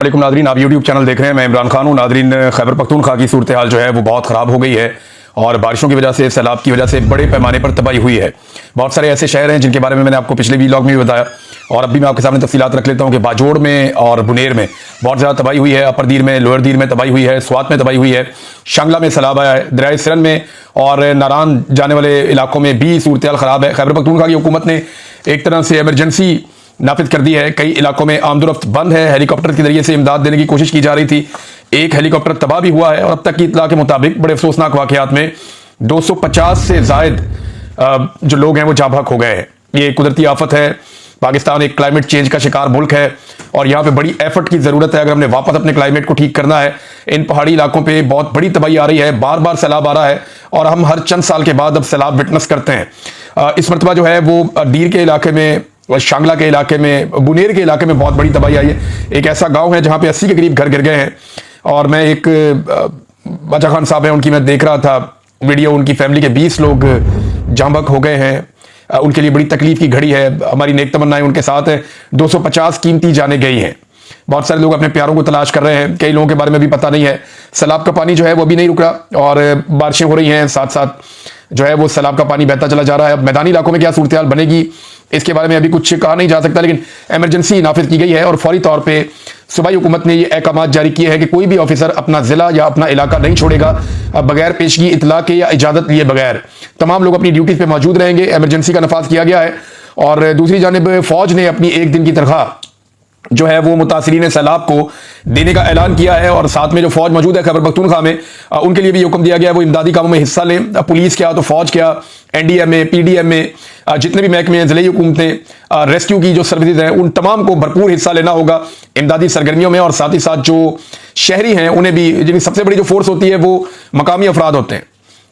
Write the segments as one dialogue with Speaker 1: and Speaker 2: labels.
Speaker 1: वालेकुम नादरीन, आप YouTube channel देख रहे हैं। मैं इमरान खान हूँ। नादरीन, खैबर पख्तूनख्वा की सूरत हाल जो है वो बहुत ख़राब हो गई है और बारिशों की वजह से, सैलाब की वजह से बड़े पैमाने पर तबाही हुई है। बहुत सारे ऐसे शहर हैं जिनके बारे में मैंने आपको पिछले व्लॉग में भी बताया और अभी मैं आपके सामने तफसीलात रख लेता हूँ कि बाजोड़ में और बुनेर में बहुत ज़्यादा तबाही हुई है, अपर दीर में, लोअर दीर में तबाही हुई है, स्वात में तबाही हुई है, शांगला में सैलाब आया है, दरियाए सिरन में और नारान जाने वाले इलाकों में भी सूरत हाल ख़राब है। खैबर पख्तूनख्वा की हुकूमत ने एक तरह से एमरजेंसी नाफिज कर दी है। कई इलाकों में आमदोरफ्त बंद है। हेलीकॉप्टर के जरिए से इमदाद देने की कोशिश की जा रही थी। एक हेलीकॉप्टर तबाह भी हुआ है और अब तक की इत्तला के मुताबिक बड़े अफसोसनाक वाकयात में 250 से जायद जो लोग हैं वो जाँ बहक हो गए हैं। ये कुदरती आफत है। पाकिस्तान एक क्लाइमेट चेंज का शिकार मुल्क है और यहाँ पे बड़ी एफर्ट की ज़रूरत है अगर हमने वापस अपने क्लाइमेट को ठीक करना है। इन पहाड़ी इलाकों पे बहुत बड़ी तबाही आ रही है, बार बार सैलाब आ रहा है और हम हर चंद साल के बाद अब सैलाब विटनेस करते हैं। इस मरतबा जो है वो डीर के इलाके में, शांगला के इलाके में, बुनेर के इलाके में बहुत बड़ी तबाही आई है। एक ऐसा गांव है जहां पे 80 के करीब घर गिर गए हैं और मैं एक बाचा खान साहब है, उनकी मैं देख रहा था वीडियो। उनकी फैमिली के 20 लोग जाँ बहक हो गए हैं। उनके लिए बड़ी तकलीफ की घड़ी है। हमारी नेक तमन्नाएं उनके साथ है। 250 कीमती जाने गई हैं। बहुत सारे लोग अपने प्यारों को तलाश कर रहे हैं। कई लोगों के बारे में भी पता नहीं है। सैलाब का पानी जो है वो भी नहीं रुक रहा और बारिशें हो रही हैं, साथ साथ जो है वो सैलाब का पानी बहता चला जा रहा है। अब मैदानी इलाकों में क्या सूरत हाल बनेगी इसके बारे में अभी कुछ कहा नहीं जा सकता, लेकिन एमरजेंसी नाफिज की गई है और फौरी तौर पे सूबाई हुकूमत ने ये अहकाम जारी किए हैं कि कोई भी ऑफिसर अपना जिला या अपना इलाका नहीं छोड़ेगा बगैर पेशगी इतला के या इजाजत लिए बगैर। तमाम लोग अपनी ड्यूटीज पे मौजूद रहेंगे। एमरजेंसी का नफाज किया गया है और दूसरी जानिब फौज ने अपनी एक दिन की तनख्वाह जो है वो मुतासिरीन सैलाब को देने का ऐलान किया है और साथ में जो फौज मौजूद है खैबर पख्तूनख्वा में, उनके लिए भी हुक्म दिया गया है वो इमदादी कामों में हिस्सा लें। पुलिस क्या तो फौज क्या, एनडीएमए, पीडीएमए, जितने भी महकमे हैं, जिले हुकूमतें, रेस्क्यू की जो सर्विसेज हैं, उन तमाम को भरपूर हिस्सा लेना होगा इमदादी सरगर्मियों में। और साथ ही साथ जो शहरी हैं उन्हें भी, जिनकी सबसे बड़ी जो फोर्स होती है वो मकामी अफराद होते हैं।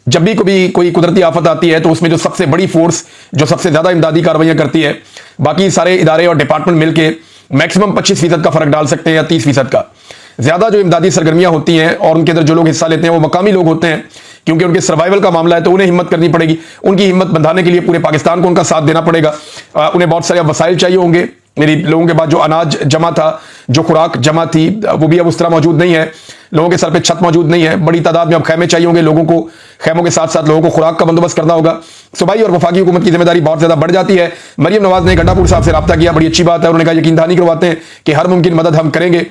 Speaker 1: जब भी कभी कोई कुदरती आफत आती है तो उसमें जो सबसे बड़ी फोर्स जो सबसे ज्यादा इमदादी कार्रवाइयां करती है, बाकी सारे इदारे और डिपार्टमेंट मिलकर मैक्सिमम 25% का फर्क डाल सकते हैं या 30% का। ज्यादा जो इमदादी सरगर्मियां होती हैं और उनके अंदर जो लोग हिस्सा लेते हैं वो मकामी लोग होते हैं, क्योंकि उनके सर्वाइवल का मामला है तो उन्हें हिम्मत करनी पड़ेगी। उनकी हिम्मत बंधाने के लिए पूरे पाकिस्तान को उनका साथ देना पड़ेगा। उन्हें बहुत सारे वसाइल चाहिए होंगे। मेरी लोगों के पास जो अनाज जमा था, जो खुराक जमा थी, वो भी अब उस तरह मौजूद नहीं है। लोगों के सर पे छत मौजूद नहीं है। बड़ी तादाद में अब खैमे चाहिए होंगे लोगों को। खैमों के साथ साथ लोगों को खुराक का बंदोबस्त करना होगा। सूबाई और वफाकी हुकूमत की जिम्मेदारी बहुत ज्यादा बढ़ जाती है। मरियम नवाज ने गंडापुर साहब से रब्ता किया, बड़ी अच्छी बात है। उन्होंने कहा यकीन दहानी करवाते हैं कि हर मुमकिन मदद हम करेंगे।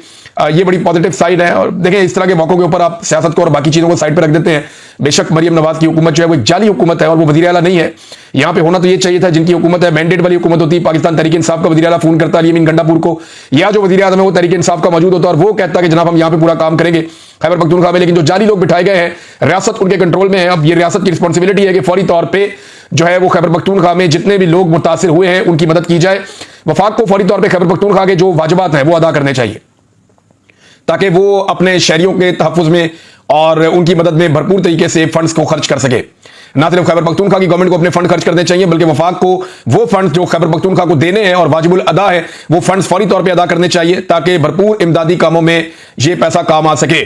Speaker 1: ये बड़ी पॉजिटिव साइड है। और देखें, इस तरह के मौकों के ऊपर आप सियासत को और बाकी चीजों को साइड पर रख देते हैं। बेशक मरियम नवाज की हुकूमत जो है वो एक जाली हुकूमत है और वो वज़ीर आला नहीं है। यहाँ पे होना तो ये चाहिए था, जिनकी हुकूमत है मैंडेट वाली हुकूमत होती, पाकिस्तान तहरीक इंसाफ का वज़ीर आला फोन करता है गंडापुर को, या जो वज़ीर आज़म है वो तहरीक इंसाफ का मौजूद होता और वो कहता कि जनाब हम यहाँ पे पूरा काम करेंगे खैबर पख्तूनख्वा में। लेकिन जो जाली लोग बिठाए गए हैं, रियासत उनके कंट्रोल में है। अब ये रियासत की रिस्पॉन्सिबिलिटी है कि फौरी तौर पर जो है वो खैबर पख्तूनख्वा में जितने भी लोग मुतासिर हुए हैं उनकी मदद की जाए। वफाक को फौरी तौर पर खैबर पख्तूनख्वा के जो वाजिबात हैं वो अदा करने चाहिए ताकि वो अपने शहरियों के तहफ़्फ़ुज़ में और उनकी मदद में भरपूर तरीके से फंड्स को खर्च कर सके। ना सिर्फ खैबर पख्तूनख्वा की गवर्नमेंट को अपने फंड खर्च करने चाहिए, बल्कि वफाक को वो फंड जो खैबर पख्तूनख्वा को देने हैं और वाजिबुल अदा है वो फंड्स फौरी तौर पे अदा करने चाहिए ताकि भरपूर इमदादी कामों में ये पैसा काम आ सके।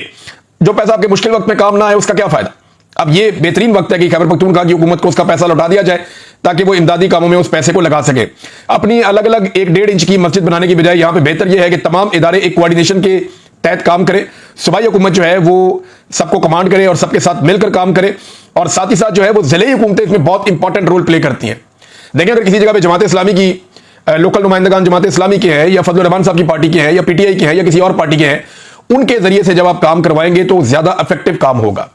Speaker 1: जो पैसा आपके मुश्किल वक्त में काम ना आए उसका क्या फायदा। अब ये बेहतरीन वक्त है कि खैबर पख्तूनख्वा की हुकूमत को उसका पैसा लौटा दिया जाए ताकि वो इमदादी कामों में उस पैसे को लगा सके। अपनी अलग अलग 1-1.5 इंच की मस्जिद बनाने की बजाय यहाँ पे बेहतर यह है कि तमाम इदारे एक कोऑर्डिनेशन के तहत काम करे। सूबाई हुकूमत जो है वो सबको कमांड करे और सबके साथ मिलकर काम करे और साथ ही साथ जो है वो जिले हुकूमतें इसमें बहुत इंपॉर्टेंट रोल प्ले करती हैं। देखिए, अगर किसी जगह पे जमात इस्लामी की लोकल नुमाइंदगान जमात इस्लामी के हैं या फजल रहमान साहब की पार्टी के हैं या पीटीआई के हैं या किसी और पार्टी के हैं, उनके जरिए से जब आप काम करवाएंगे तो ज्यादा इफेक्टिव काम होगा।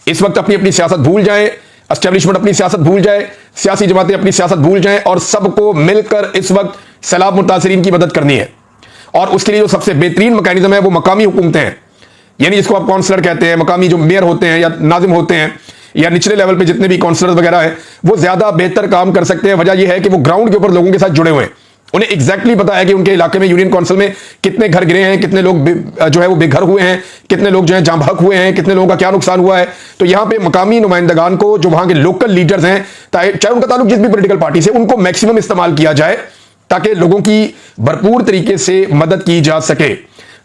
Speaker 1: इस वक्त अपनी अपनी सियासत भूल जाए, एस्टेब्लिशमेंट अपनी सियासत भूल जाए, सियासी जमातें अपनी सियासत भूल जाएं और सबको मिलकर इस वक्त सैलाब मुतासिरीन की मदद करनी है। और उसके लिए जो सबसे बेहतरीन मैकेनिज्म है वो मकामी हुकूमतें हैं, यानी जिसको आप काउंसलर कहते हैं। मकामी जो मेयर होते हैं या नाजिम होते हैं या निचले लेवल पे जितने भी काउंसलर वगैरह हैं, वो ज्यादा बेहतर काम कर सकते हैं। वजह यह है कि वो ग्राउंड के ऊपर लोगों के साथ जुड़े हुए हैं। उन्हें एग्जैक्टली पता है कि उनके इलाके में यूनियन काउंसिल में कितने घर गिरे हैं, कितने लोग जो है वो बेघर हुए हैं, कितने लोग जो है जाँ बहक हुए हैं, कितने लोगों का क्या नुकसान हुआ है। तो यहाँ पे मकामी नुमाइंदगान को, जो वहां के लोकल लीडर्स हैं, चाहे उनका ताल्लुक जिस भी पोलिटिकल पार्टी से, उनको मैक्सिमम इस्तेमाल किया जाए ताकि लोगों की भरपूर तरीके से मदद की जा सके।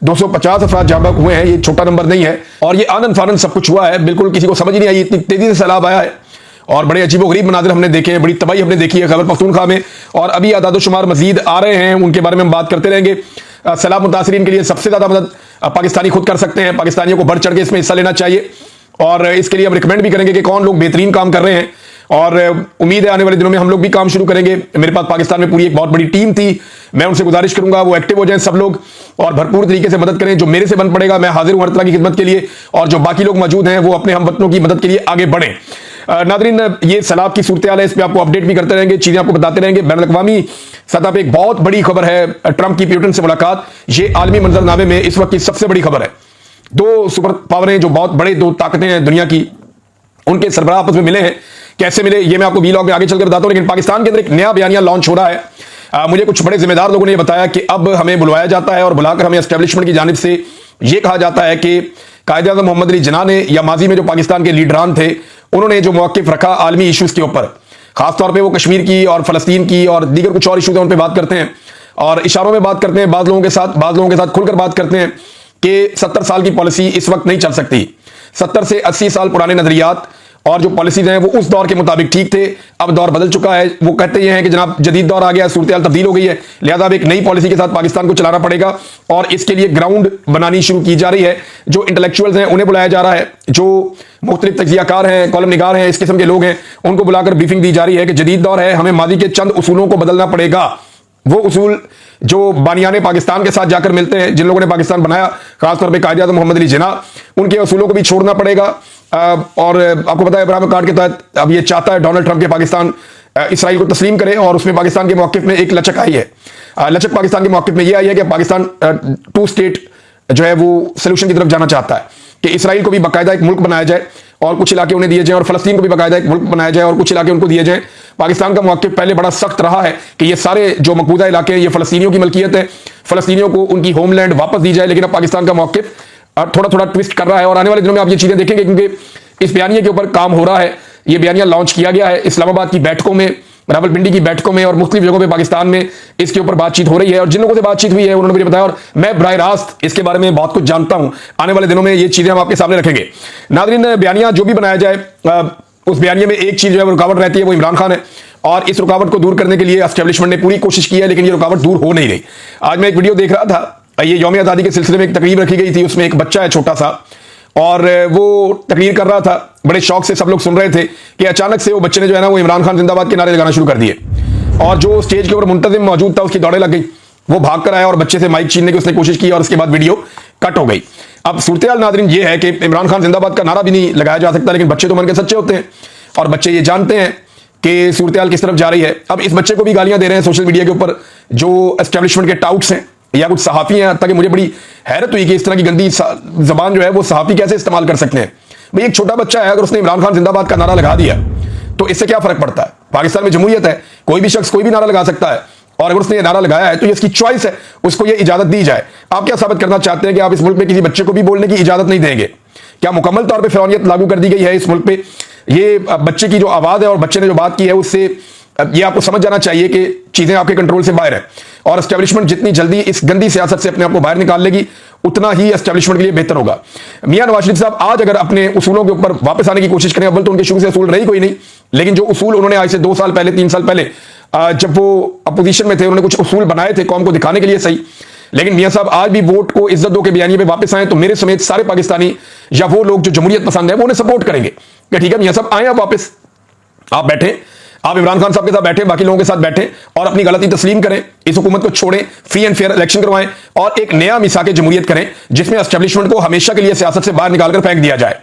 Speaker 1: 250 अफराद जाँ बहक हुए हैं, ये छोटा नंबर नहीं है और ये आनंद फानंद सब कुछ हुआ है। बिल्कुल किसी को समझ नहीं आई, इतनी तेजी से सैलाब आया है और बड़े अजीबोगरीब मनाजिर हमने देखे हैं, बड़ी तबाही हमने देखी है खैबर पख्तूनख्वा में और अभी आदाद शुमार मजीद आ रहे हैं, उनके बारे में हम बात करते रहेंगे। सैलाब मुतासरीन के लिए सबसे ज्यादा मदद पाकिस्तानी खुद कर सकते हैं। पाकिस्तानियों को बढ़ चढ़ के इसमें हिस्सा लेना चाहिए और इसके लिए हम रिकमेंड भी करेंगे कि कौन लोग बेहतरीन काम कर रहे हैं और उम्मीद है आने वाले दिनों में हम लोग भी काम शुरू करेंगे। मेरे पास पाकिस्तान में पूरी एक बहुत बड़ी टीम थी, मैं उनसे गुजारिश करूंगा वो एक्टिव हो जाएं सब लोग और भरपूर तरीके से मदद करें। जो मेरे से बन पड़ेगा मैं हाजिर हूं हर तरह की खिदमत के लिए और जो बाकी लोग मौजूद हैं वो अपने हमवतनों की मदद के लिए आगे बढ़ें। नादरीन, ये सैलाब की सूरत हाल है, इस पर आपको अपडेट भी करते रहेंगे, चीजें आपको बताते रहेंगे। बैनुल-अक़वामी सतह पर एक बहुत बड़ी खबर है, ट्रंप की पुतिन से मुलाकात, ये आलमी मंजरनामे में इस वक्त की सबसे बड़ी खबर है। दो सुपर पावरें जो बहुत बड़े दो ताकतें हैं दुनिया की, उनके सरबराह आपस में मिले हैं। कैसे मिले ये मैं आपको वीलॉग में आगे चलकर बताता हूं, लेकिन पाकिस्तान के अंदर एक नया बयानिया लॉन्च हो रहा है। मुझे कुछ बड़े जिम्मेदार लोगों ने बताया कि अब हमें बुलवाया जाता है और बुलाकर हमें एस्टेब्लिशमेंट की जानिब से यह कहा जाता है कि कायद-ए-आज़म मोहम्मद अली जिन्ना ने या माजी में जो पाकिस्तान के लीडरान थे उन्होंने जो मौक़िफ़ रखा आलमी इशूज़ के ऊपर, खासतौर पर वो कश्मीर की और फ़लस्तीन की और दीगर कुछ और इशूज़ हैं उन पर बात करते हैं और इशारों में बात करते हैं, बाज़ लोगों के साथ खुलकर बात करते हैं कि 70 साल की पॉलिसी इस वक्त नहीं चल सकती। 70 से 80 साल पुराने नजरियात और जो पॉलिसीज हैं वो उस दौर के मुताबिक ठीक थे, अब दौर बदल चुका है। वो कहते हैं कि जनाब जदीद दौर आ गया, सूरत हाल तब्दील हो गई है, लिहाजा अब एक नई पॉलिसी के साथ पाकिस्तान को चलाना पड़ेगा और इसके लिए ग्राउंड बनानी शुरू की जा रही है। जो इंटेलेक्चुअल्स हैं उन्हें बुलाया जा रहा है, जो मुख्तलिफ तज्ज़ियाकार हैं, कॉलम निगार हैं, इस किस्म के लोग हैं, उनको बुलाकर ब्रीफिंग दी जा रही है कि जदीद दौर है, हमें माजी के चंद उसूलों को बदलना पड़ेगा। वो उसूल जो बानियाने पाकिस्तान के साथ जाकर मिलते हैं, जिन लोगों ने पाकिस्तान बनाया, खासतौर पर कायद-ए-आज़म मोहम्मद अली जिन्ना, उनके उसूलों को भी छोड़ना पड़ेगा। और आपको पता है अब्राहम कार्ड के तहत अब ये चाहता है डोनाल्ड ट्रंप के पाकिस्तान इसराइल को तस्लीम करे और उसमें पाकिस्तान के मौक़िफ़ में एक लचक आई है। लचक पाकिस्तान के मौक़िफ़ में ये आई है कि पाकिस्तान 2 स्टेट जो है वो सलूशन की तरफ जाना चाहता है कि इसराइल को भी बाकायदा एक मुल्क बनाया जाए और कुछ इलाके उन्हें दिए जाएं और फ़लस्तीन को भी बाकायदा एक मुल्क बनाया जाए और कुछ इलाके उनको दिए जाएं। पाकिस्तान का मौक़िफ़ पहले बड़ा सख्त रहा है कि ये सारे जो मकबूजा इलाके हैं ये फ़लस्तीनियों की मलकियत है, फ़लस्तीनियों को उनकी होमलैंड वापस दी जाए। लेकिन अब पाकिस्तान का मौक़िफ़ थोड़ा थोड़ा ट्विस्ट कर रहा है और आने वाले दिनों में आप ये चीज़ें देखेंगे क्योंकि इस बयानिए के ऊपर काम हो रहा है। ये बयानिया लॉन्च किया गया है इस्लामाबाद की बैठकों में, रावलपिंडी की बैठकों में और मुख्तलिफ जगहों पे पाकिस्तान में इसके ऊपर बातचीत हो रही है और जिन लोगों से बातचीत हुई है उन्होंने मुझे बताया और मैं बराह रास्त इसके बारे में बहुत कुछ जानता हूं। आने वाले दिनों में ये चीजें हम आपके सामने रखेंगे। नाज़रीन, बयानिया जो भी बनाया जाए उस बयानिए में एक चीज जो है वो रुकावट रहती है, वो इमरान खान है और इस रुकावट को दूर करने के लिए एस्टेब्लिशमेंट ने पूरी कोशिश की है लेकिन ये रुकावट दूर हो नहीं रही। आज मैं एक वीडियो देख रहा था, ये यौम आज़ादी के सिलसिले में एक तकरीब रखी गई थी, उसमें एक बच्चा है छोटा सा और वो तकरीर कर रहा था, बड़े शौक से सब लोग सुन रहे थे कि अचानक से वो बच्चे ने जो है ना वो इमरान खान जिंदाबाद के नारे लगाना शुरू कर दिए और जो स्टेज के ऊपर मुंतजिम मौजूद था उसकी दौड़े लग गई, वो भाग कर आया और बच्चे से माइक छीनने की उसने कोशिश की और उसके बाद वीडियो कट हो गई। अब सूरत हाल नाज़रीन ये है कि इमरान खान जिंदाबाद का नारा भी नहीं लगाया जा सकता, लेकिन बच्चे तो मन के सच्चे होते हैं और बच्चे ये जानते हैं कि सूरत हाल किस तरफ जा रही है। अब इस बच्चे को भी गालियां दे रहे हैं सोशल मीडिया के ऊपर जो एस्टेब्लिशमेंट के टाउट्स हैं या कुछ सहाफ़ी हैं, ताकि मुझे बड़ी हैरत हुई कि इस तरह की गंदी जबान जो है वो सहाफ़ी कैसे इस्तेमाल कर सकते हैं। भाई एक छोटा बच्चा है, अगर उसने इमरान खान जिंदाबाद का नारा लगा दिया तो इससे क्या फर्क पड़ता है? पाकिस्तान में जमहूरियत है, कोई भी शख्स कोई भी नारा लगा सकता है और अगर उसने ये नारा लगाया है तो ये इसकी चॉइस है, उसको ये इजाजत दी जाए। आप क्या साबित करना चाहते हैं कि आप इस मुल्क में किसी बच्चे को भी बोलने की इजाजत नहीं देंगे? क्या मुकम्मल तौर पर फिरौनियत लागू कर दी गई है इस मुल्क पे? ये बच्चे की जो आवाज़ है और बच्चे ने जो बात की है उससे ये आपको समझ जाना चाहिए कि चीजें आपके कंट्रोल से बाहर है और एस्टेब्लिशमेंट जितनी जल्दी इस गंदी सियासत से अपने आप को बाहर निकाल लेगी उतना ही एस्टेब्लिशमेंट के लिए बेहतर होगा। मियां नवाज शरीफ साहब आज अगर अपने उसूलों के ऊपर वापस आने की कोशिश करें, अव्वल तो उनके शुरू से उसूल रही कोई नहीं, लेकिन जो उसूल उन्होंने आज से 2 साल पहले 3 साल पहले जब वो अपोजिशन में थे उन्होंने कुछ उसूल बनाए थे कौम को दिखाने के लिए, सही, लेकिन मियां साहब आज भी वोट को इज्जत दो के बयानिए पे वापस आए तो मेरे समेत सारे पाकिस्तानी या वो लोग जो जमहूरियत पसंद है वो उन्हें सपोर्ट करेंगे कि ठीक है मियां साहब आए, आप वापस आप बैठे, आप इमरान खान साहब के साथ बैठे, बाकी लोगों के साथ बैठे और अपनी गलती तस्लीम करें, इस हुकूमत को छोड़ें, फ्री एंड फेयर इलेक्शन करवाएं और एक नया मिसाके जमहूरियत करें जिसमें एस्टेब्लिशमेंट को हमेशा के लिए सियासत से बाहर निकालकर फेंक दिया जाए।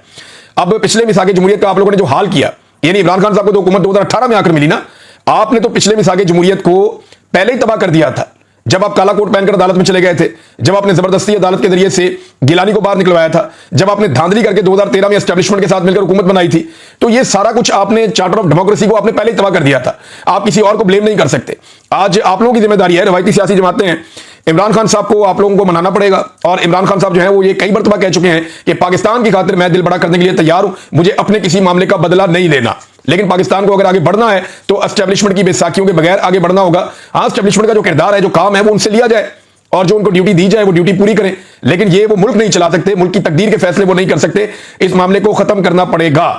Speaker 1: अब पिछले मिसाके जमहूरियत का आप लोगों ने जो हाल किया, यानी इमरान खान साहब को तो हुकूमत 2018 में आकर मिली ना, आपने तो पिछले मिसाके जमहूरियत को पहले ही तबाह कर दिया था जब आप काला कोट पहनकर अदालत में चले गए थे, जब आपने जबरदस्ती अदालत के जरिए से गिलानी को बाहर निकलवाया था, जब आपने धांधली करके 2013 में एस्टेब्लिशमेंट के साथ मिलकर हुकूमत बनाई थी, तो ये सारा कुछ आपने चार्टर ऑफ डेमोक्रेसी को आपने पहले ही तबाह कर दिया था। आप किसी और को ब्लेम नहीं कर सकते। आज आप लोगों की जिम्मेदारी है, रवायती सियासी जमातें हैं, इमरान खान साहब को आप लोगों को मनाना पड़ेगा और इमरान खान साहब जो है वो ये कई मरतबा कह चुके हैं कि पाकिस्तान की खातिर मैं दिल बड़ा करने के लिए तैयार हूं, मुझे अपने किसी मामले का बदला नहीं लेना, लेकिन पाकिस्तान को अगर आगे बढ़ना है तो एस्टेब्लिशमेंट की बेसाखियों के बगैर आगे बढ़ना होगा। हाँ, एस्टेब्लिशमेंट का जो किरदार है, जो काम है, वो उनसे लिया जाए और जो उनको ड्यूटी दी जाए वो ड्यूटी पूरी करें, लेकिन ये वो मुल्क नहीं चला सकते, मुल्क की तकदीर के फैसले वो नहीं कर सकते। इस मामले को खत्म करना पड़ेगा।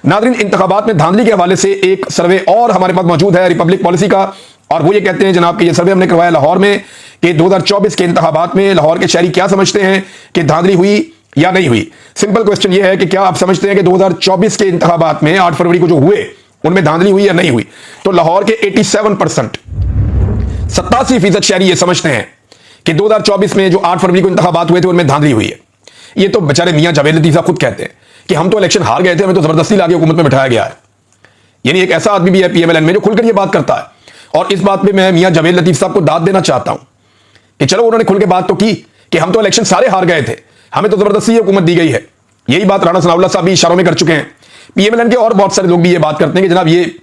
Speaker 1: नाज़रीन, इंतखाबात में धांधली के हवाले से एक सर्वे और हमारे पास मौजूद है रिपब्लिक पॉलिसी का, और वो ये कहते हैं जनाब कि ये सर्वे हमने करवाया लाहौर में कि 2024 के इंतखाबात में लाहौर के शहरी क्या समझते हैं कि धांधली हुई या नहीं हुई। सिंपल क्वेश्चन यह है कि क्या आप समझते हैं कि 2024 के इंतखाबात में 8 फरवरी को जो हुए उनमें धांधली हुई या नहीं हुई। तो लाहौर के 87% 87% शहरी ये समझते हैं कि 2024 में जो 8 फरवरी को इंतखाबात हुए थे उनमें धांधली हुई है। ये तो बेचारे मियां जावेद लतीफ साहब खुद कहते हैं कि हम तो इलेक्शन हार गए थे, हमें तो जबरदस्ती लाके हुकूमत में बिठाया गया है। यानी एक ऐसा आदमी भी है पीएमएलएन में जो खुलकर ये बात करता है। और इस बात पे मैं मियां जावेद लतीफ साहब को दाद देना चाहता हूं कि चलो उन्होंने खुल के बात तो की कि हम तो इलेक्शन सारे हार गए थे, हमें तो जबरदस्ती हुकूमत दी गई है। यही बात राणा सनाउल्लाह साहब भी इशारों में कर चुके हैं। पीएमएलएन के और बहुत सारे लोग भी ये बात करते हैं कि जनाब ये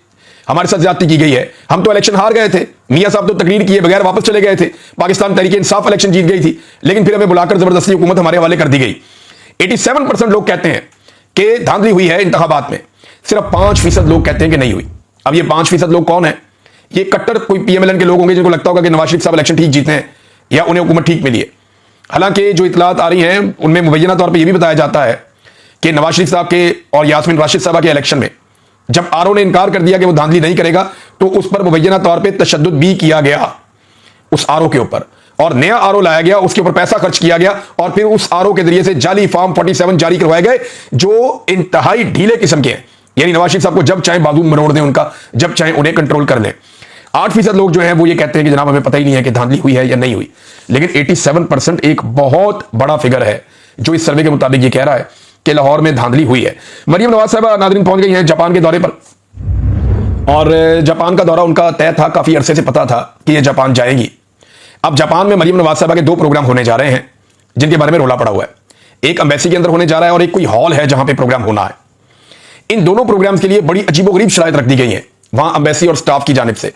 Speaker 1: हमारे साथ ज्यादती की गई है, हम तो इलेक्शन हार गए थे, मियां साहब तो तकरीर किए बगैर वापस चले गए थे, पाकिस्तान तहरीक इंसाफ इलेक्शन जीत गई थी, लेकिन फिर हमें बुलाकर जबरदस्ती हुकूमत हमारे हवाले कर दी गई। 87% लोग कहते हैं कि धांधली हुई है इंतखाबात में, सिर्फ 5% लोग कहते हैं कि नहीं हुई। अब ये 5% लोग कौन है? ये कट्टर कोई पीएमएलएन के लोग होंगे जिनको लगता होगा कि नवाज शरीफ साहब इलेक्शन ठीक जीते हैं या उन्हें हुकूमत ठीक मिली है। हालांकि जो इतलात आ रही हैं उनमें मुबैना तौर पर यह भी बताया जाता है कि नवाज शरीफ साहब के और यास्मीन राशिद साहबा के इलेक्शन में जब आरओ ने इनकार कर दिया कि वो धांधली नहीं करेगा तो उस पर मुबैना तौर पर तशद्दुद भी किया गया उस आरओ के ऊपर, और नया आरओ लाया गया, उसके ऊपर पैसा खर्च किया गया और फिर उस आरओ के जरिए से जाली फॉर्म 47 जारी करवाए गए जो इंतहाई ढीले किस्म के हैं। यानी नवाज शरीफ साहब को जब चाहे बाजू मरोड़ दें उनका, जब चाहे उन्हें कंट्रोल कर लें। 8% लोग जो हैं वो ये कहते हैं कि जनाब हमें पता ही नहीं है कि धांधली हुई है या नहीं हुई। लेकिन 87% एक बहुत बड़ा फिगर है जो इस सर्वे के मुताबिक ये कह रहा है कि लाहौर में धांधली हुई है। मरियम नवाज साहबा नादरीन पहुंच गई हैं जापान के दौरे पर, और जापान का दौरा उनका तय था, काफी अरसे से पता था कि ये जापान जाएंगी। अब जापान में मरियम नवाज साहबा के 2 प्रोग्राम होने जा रहे हैं जिनके बारे में रोला पड़ा हुआ है। एक एम्बेसी के अंदर होने जा रहा है और एक कोई हॉल है जहां पे प्रोग्राम होना है। इन दोनों प्रोग्राम्स के लिए बड़ी अजीबोगरीब शराइत रख दी गई हैं वहां एम्बेसी और स्टाफ की जानिब से।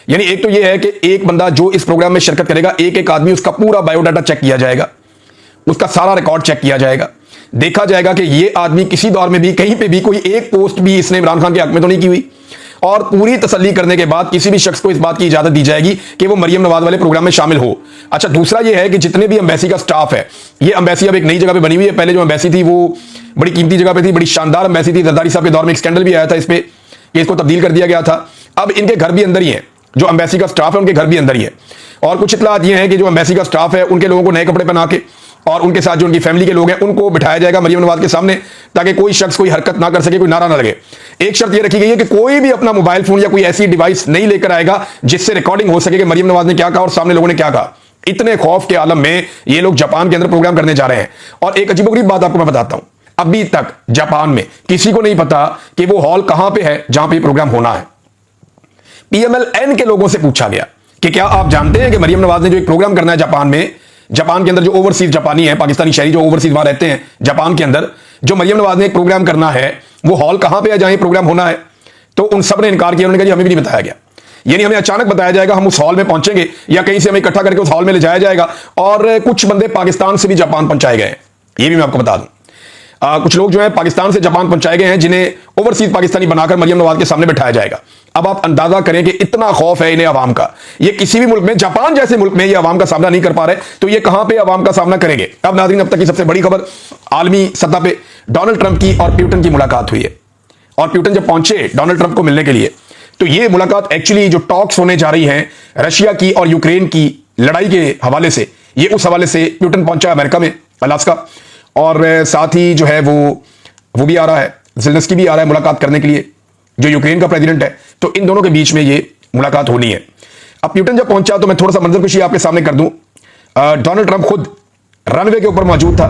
Speaker 1: यानी एक तो यह है कि एक बंदा जो इस प्रोग्राम में शिरकत करेगा, एक एक आदमी उसका पूरा बायोडाटा चेक किया जाएगा, उसका सारा रिकॉर्ड चेक किया जाएगा, देखा जाएगा कि यह आदमी किसी दौर में भी कहीं पे भी कोई एक पोस्ट भी इसने इमरान खान के हक में तो नहीं की हुई। और पूरी तसल्ली करने के बाद किसी भी शख्स को इस बात की इजाजत दी जाएगी कि वो मरियम नवाज वाले प्रोग्राम में शामिल हो। अच्छा, दूसरा यह है कि जितने भी एम्बेसी का स्टाफ है, ये एम्बेसी अब एक नई जगह पे बनी हुई है। पहले जो एम्बेसी थी वो बड़ी कीमती जगह पे थी, बड़ी शानदार एम्बेसी थी। जरदारी साहब के दौर में एक स्कैंडल भी आया था इस पे कि इसको तब्दील कर दिया गया था। अब इनके घर भी अंदर ही है, जो एम्बेसी का स्टाफ है उनके घर भी अंदर ही है। और कुछ इतलात ये हैं कि जो एम्बेसी का स्टाफ है उनके लोगों को नए कपड़े पहना के और उनके साथ जो उनकी फैमिली के लोग हैं उनको बिठाया जाएगा मरियम नवाज के सामने, ताकि कोई शख्स कोई हरकत ना कर सके, कोई नारा ना लगे। एक शर्त यह रखी गई है कि कोई भी अपना मोबाइल फोन या कोई ऐसी डिवाइस नहीं लेकर आएगा जिससे रिकॉर्डिंग हो सके कि मरियम नवाज ने क्या कहा और सामने लोगों ने क्या कहा। इतने खौफ के आलम में ये लोग जापान के अंदर प्रोग्राम करने जा रहे हैं। और एक अजीबोगरीब बात आपको मैं बताता हूं, अभी तक जापान में किसी को नहीं पता कि वो हॉल कहां पे है जहां पे प्रोग्राम होना है। पीएमएलएन के लोगों से पूछा गया कि क्या आप जानते हैं कि मरियम नवाज ने जो एक प्रोग्राम करना है जापान में, जापान के अंदर जो ओवरसीज जापानी है, पाकिस्तानी शहरी जो ओवरसीज वहां रहते हैं जापान के अंदर, जो मरियम नवाज ने एक प्रोग्राम करना है वो हॉल कहां पे है जहां प्रोग्राम होना है। तो उन सब ने इनकार किया, उन्होंने कहा हमें भी नहीं बताया गया। यानी हमें अचानक बताया जाएगा, हम उस हॉल में पहुंचेंगे या कहीं से हमें इकट्ठा करके उस हॉल में ले जाया जाएगा। और कुछ बंदे पाकिस्तान से भी जापान पहुंचाए गए हैं, ये भी मैं आपको बता दूं। कुछ लोग जो है पाकिस्तान से जापान पहुंचाए गए हैं जिन्हें ओवरसीज पाकिस्तानी बनाकर मरियम नवाज के सामने बिठाया जाएगा। अब आप अंदाजा करें कि इतना खौफ है इन्हें अवाम का। ये किसी भी मुल्क में, जापान जैसे मुल्क में ये अवाम का सामना नहीं कर पा रहे, तो ये कहां पे अवाम का सामना करेंगे। अब नाज़रीन, अब तक की सबसे बड़ी खबर, आलमी सतह पे डोनाल्ड ट्रंप की और प्यूटन की मुलाकात हुई है। और प्यूटन जब पहुंचे डोनाल्ड ट्रंप को मिलने के लिए, तो ये मुलाकात एक्चुअली जो टॉक्स होने जा रही हैं रशिया की और यूक्रेन की लड़ाई के हवाले से, ये उस हवाले से प्यूटन पहुंचा अमेरिका में, अलास्का। और साथ ही जो है वो भी आ रहा है, ज़ेलेंस्की भी आ रहा है मुलाकात करने के लिए, जो यूक्रेन का प्रेसिडेंट है। तो इन दोनों के बीच में ये मुलाकात होनी है। अब प्यूटन जब पहुंचा तो मैं थोड़ा सा मंजरकशी आपके सामने कर दूं। डोनाल्ड ट्रंप खुद रनवे के ऊपर मौजूद था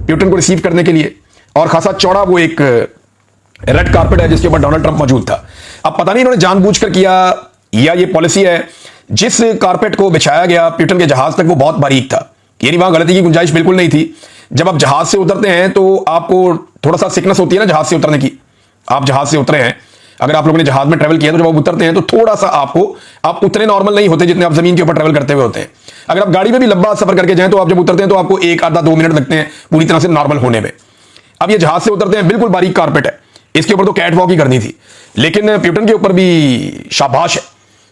Speaker 1: प्यूटन को रिसीव करने के लिए, और खासा चौड़ा वो एक रेड कारपेट है जिसके ऊपर डोनाल्ड ट्रंप मौजूद था। अब पता नहीं इन्होंने जानबूझकर किया या ये पॉलिसी है, जिस कारपेट को बिछाया गया प्यूटन के जहाज तक वो बहुत बारीक था, यानी वहां गलती की गुंजाइश बिल्कुल नहीं थी। जब आप जहाज से उतरते हैं तो आपको थोड़ा सा सिकनेस होती है ना जहाज से उतरने की। आप जहाज से उतरे हैं, अगर आप लोगों ने जहाज में ट्रेवल किया तो जब आप उतरते हैं तो थोड़ा सा आप उतने नॉर्मल नहीं होते जितने आप जमीन के ऊपर ट्रेवल करते हुए होते हैं। अगर आप गाड़ी में भी लंबा सफर करके जाएं तो आप जब उतरते हैं तो आपको 1 आधा 2 मिनट लगते हैं पूरी तरह से नॉर्मल होने में। अब ये जहाज से उतरते हैं, बिल्कुल बारीक कारपेट है, इसके ऊपर तो कैट वॉक ही करनी थी, लेकिन प्यूटन के ऊपर भी शाबाश है,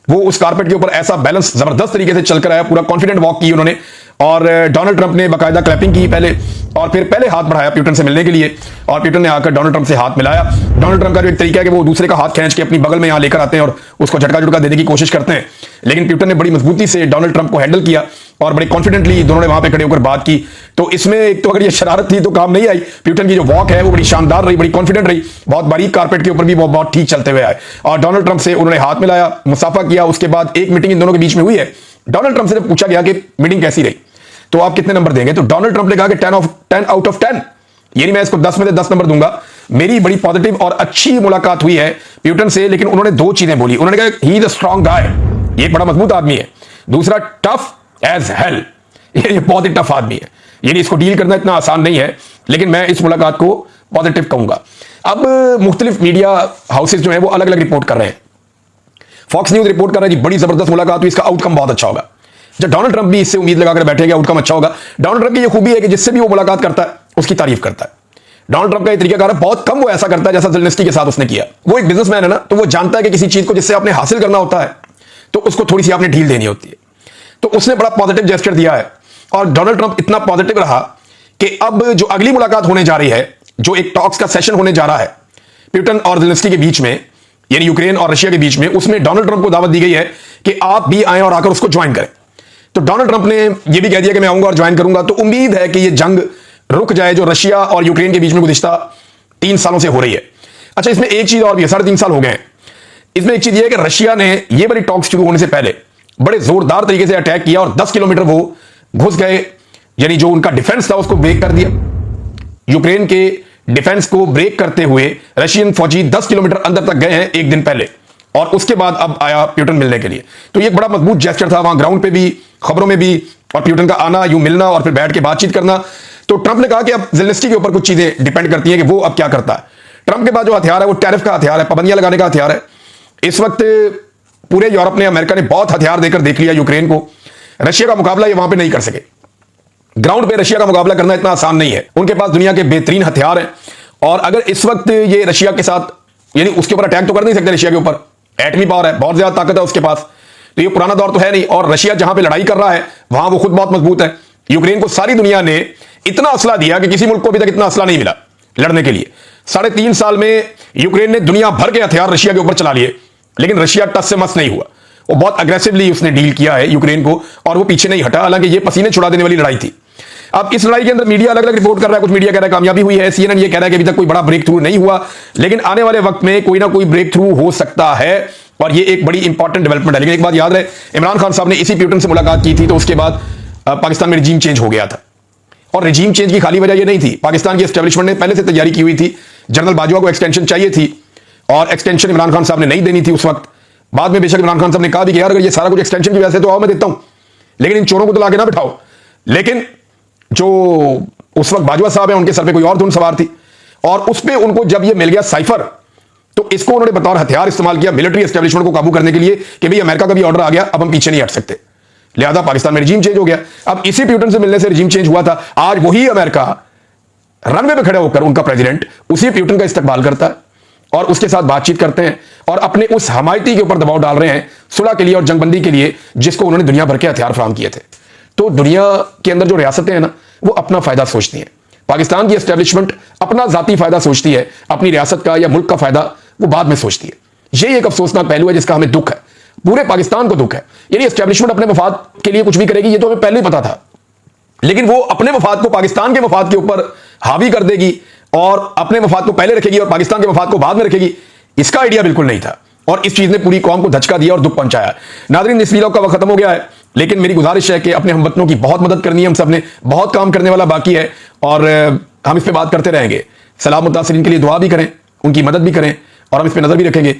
Speaker 1: वो उस कारपेट के ऊपर ऐसा बैलेंस जबरदस्त तरीके से चलकर आया, पूरा कॉन्फिडेंट वॉक की उन्होंने। और डोनाल्ड ट्रंप ने बाकायदा क्लैपिंग की पहले, और फिर पहले हाथ बढ़ाया प्यूटन से मिलने के लिए, और प्यूटन ने आकर डोनाल्ड ट्रंप से हाथ मिलाया। डोनाल्ड ट्रंप का जो एक तरीका है कि वो दूसरे का हाथ खींच के अपनी बगल में यहां लेकर आते हैं और उसको झटका झटका देने की कोशिश करते हैं, लेकिन प्यूटन ने बड़ी मजबूती से डोनाल्ड ट्रंप को हैंडल किया और बड़े कॉन्फिडेंटली दोनों ने वहां पे खड़े होकर बात की। तो इसमें एक तो अगर ये शरारत थी तो काम नहीं आई, प्यूटन की जो वॉक है वो बड़ी शानदार रही, बड़ी कॉन्फिडेंट रही, बहुत बारीक कारपेट के ऊपर भी वो बहुत ठीक चलते हुए आए, और डोनाल्ड ट्रंप से उन्होंने हाथ मिलाया, मुसाफा किया। उसके बाद एक मीटिंग इन दोनों के बीच में हुई है। डोनाल्ड ट्रंप से जब पूछा गया कि मीटिंग कैसी रही तो आप कितने नंबर देंगे, तो डोनाल्ड ट्रंप ने कहा कि 10 आउट ऑफ 10, यानी मैं इसको 10 में से 10 नंबर दूंगा। मेरी बड़ी पॉजिटिव और अच्छी मुलाकात हुई है प्यूटन से, लेकिन उन्होंने दो चीजें बोली। उन्होंने कहा ही इज अ स्ट्रांग गाय, ये बड़ा मजबूत आदमी है। दूसरा, टफ एज हेल, ये बहुत ही टफ आदमी है, यानी इसको डील करना इतना आसान नहीं है, लेकिन मैं इस मुलाकात को पॉजिटिव कहूंगा। अब मुख्तलिफ मीडिया हाउसेज जो है वो अलग अलग रिपोर्ट कर रहे हैं। फॉक्स न्यूज रिपोर्ट कर रहा है जी बड़ी जबरदस्त मुलाकात हुई, इसका आउटकम बहुत अच्छा होगा। जब डोनाल्ड ट्रंप भी इससे उम्मीद लगाकर बैठे कि आउटकम अच्छा होगा। डोनाल्ड ट्रंप की ये खूबी है कि जिससे भी वो मुलाकात करता है उसकी तारीफ करता है। डोनाल्ड ट्रंप का ये तरीका है, बहुत कम वो ऐसा करता है जैसा ज़ेलेंस्की के साथ उसने किया। वो एक बिजनेसमैन है ना, तो वो जानता है कि किसी चीज को जिससे आपने हासिल करना होता है तो उसको थोड़ी सी आपने ढील देनी होती है। तो उसने बड़ा पॉजिटिव जेस्चर दिया है, और डोनाल्ड ट्रंप इतना पॉजिटिव रहा कि अब जो अगली मुलाकात होने जा रही है, जो एक टॉक्स का सेशन होने जा रहा है प्यूटन और ज़ेलेंस्की के बीच में, यानी यूक्रेन और रशिया के बीच में, उसमें डोनाल्ड ट्रंप को दावत दी गई है कि आप भी आए और आकर उसको ज्वाइन करें। तो डोनाल्ड ट्रंप ने यह भी कह दिया कि मैं आऊंगा और ज्वाइन करूंगा। तो उम्मीद है कि यह जंग रुक जाए जो रशिया और यूक्रेन के बीच में गुज़िश्ता 3 सालों से हो रही है। अच्छा, इसमें एक चीज और भी है, 3.5 साल हो गए हैं। इसमें एक चीज यह है कि रशिया ने यह बड़ी टॉक्स शुरू होने से पहले बड़े जोरदार तरीके से अटैक किया और 10 किलोमीटर वो घुस गए, यानी जो उनका डिफेंस था उसको ब्रेक कर दिया। यूक्रेन के डिफेंस को ब्रेक करते हुए रशियन फौजी 10 किलोमीटर अंदर तक गए हैं एक दिन पहले, और उसके बाद अब आया प्यूटन मिलने के लिए। तो ये एक बड़ा मजबूत जेस्चर था, वहां ग्राउंड पे भी, खबरों में भी, और प्यूटन का आना, यूं मिलना और फिर बैठ के बातचीत करना। तो ट्रंप ने कहा कि अब ज़ेलेंस्की के ऊपर कुछ चीजें डिपेंड करती हैं कि वो अब क्या करता है। ट्रंप के पास जो हथियार है वो टैरिफ का हथियार है, पाबंदियां लगाने का हथियार है। इस वक्त पूरे यूरोप ने, अमेरिका ने बहुत हथियार देकर देख लिया यूक्रेन को। रशिया का मुकाबला ये वहां पर नहीं कर सके। ग्राउंड पे रशिया का मुकाबला करना इतना आसान नहीं है। उनके पास दुनिया के बेहतरीन हथियार हैं, और अगर इस वक्त ये रशिया के साथ, यानी उसके ऊपर अटैक तो कर नहीं सकते, रशिया के ऊपर एटमी पावर है, बहुत ज्यादा ताकत है उसके पास, तो ये पुराना दौर तो है नहीं। और रशिया जहां पे लड़ाई कर रहा है वहां वो खुद बहुत मजबूत है। यूक्रेन को सारी दुनिया ने इतना असला दिया कि किसी मुल्क को अभी तक इतना असला नहीं मिला लड़ने के लिए। 3.5 साल में यूक्रेन ने दुनिया भर के हथियार रशिया के ऊपर चला लिए, लेकिन रशिया टस से मस नहीं हुआ। वो बहुत अग्रेसिवली उसने डील किया है यूक्रेन को, और वो पीछे नहीं हटा, हालांकि ये पसीने छुड़ा देने वाली लड़ाई थी। अब इस लड़ाई के अंदर मीडिया अलग अलग रिपोर्ट कर रहा है। कुछ मीडिया कह रहा है कामयाबी हुई है, CNN ये कह रहा है कि अभी तक कोई बड़ा ब्रेक थ्रू नहीं हुआ, लेकिन आने वाले वक्त में कोई ना कोई ब्रेक थ्रू हो सकता है, और ये एक बड़ी इंपॉर्टेंट डेवलपमेंट है। लेकिन एक बात याद रहे, इमरान खान साहब ने इसी प्यूटन से मुलाकात की थी, तो उसके बाद पाकिस्तान में रिजीम चेंज हो गया था। और रिजीम चेंज की खाली वजह ये नहीं थी, पाकिस्तान की एस्टेब्लिशमेंट ने पहले से तैयारी की हुई थी। जनरल बाजवा को एक्सटेंशन चाहिए थी, और एक्सटेंशन इमरान खान साहब ने नहीं देनी थी उस वक्त। बाद में बेशक इमरान खान साहब ने कहा भी कि यार अगर ये सारा कुछ एक्सटेंशन की वजह से तो आओ मैं देता हूं, लेकिन इन चोरों को तो लाके ना बिठाओ। लेकिन जो उस वक्त बाजवा साहब है, उनके सर पे कोई और धुन सवार थी, और उस पे उनको जब ये मिल गया साइफर, तो इसको उन्होंने बतौर हथियार इस्तेमाल किया मिलिट्री एस्टेब्लिशमेंट को काबू करने के लिए कि भाई अमेरिका का भी ऑर्डर आ गया, अब हम पीछे नहीं हट सकते। लिहाजा पाकिस्तान में रिजीम चेंज हो गया। अब इसी प्यूटन से मिलने से रिजीम चेंज हुआ था। आज वही अमेरिका रनवे पे खड़े होकर, उनका प्रेसिडेंट उसी प्यूटन का इस्तकबाल करता है और उसके साथ बातचीत करते हैं, और अपने उस हमायती के ऊपर दबाव डाल रहे हैं सुलह के लिए और जंगबंदी के लिए, जिसको उन्होंने दुनिया भर के हथियार फराहम किए थे। तो दुनिया के अंदर जो रियासतें हैं ना, वो अपना फायदा सोचती हैं। पाकिस्तान की एस्टेब्लिशमेंट अपना जाती फायदा सोचती है, अपनी रियासत का या मुल्क का फायदा वो बाद में सोचती है। यही एक अफसोसनाक पहलू है जिसका हमें दुख है, पूरे पाकिस्तान को दुख है। यानी एस्टेब्लिशमेंट अपने मफाद के लिए कुछ भी करेगी, ये तो हमें पहले ही पता था, लेकिन वो अपने मफाद को पाकिस्तान के मफाद के ऊपर हावी कर देगी, और अपने मफाद को पहले रखेगी और पाकिस्तान के मफाद को बाद में रखेगी, इसका आइडिया बिल्कुल नहीं था। और इस चीज ने पूरी कौम को धचका दिया और दुख पहुंचाया। नाज़रीन, इस वीडियो का वक्त खत्म हो गया है, लेकिन मेरी गुजारिश है कि अपने हमवतनों की बहुत मदद करनी है। हम सब ने बहुत काम करने वाला बाकी है, और हम इस पे बात करते रहेंगे। सलाम मुतासिरीन के लिए दुआ भी करें, उनकी मदद भी करें, और हम इस पे नजर भी रखेंगे।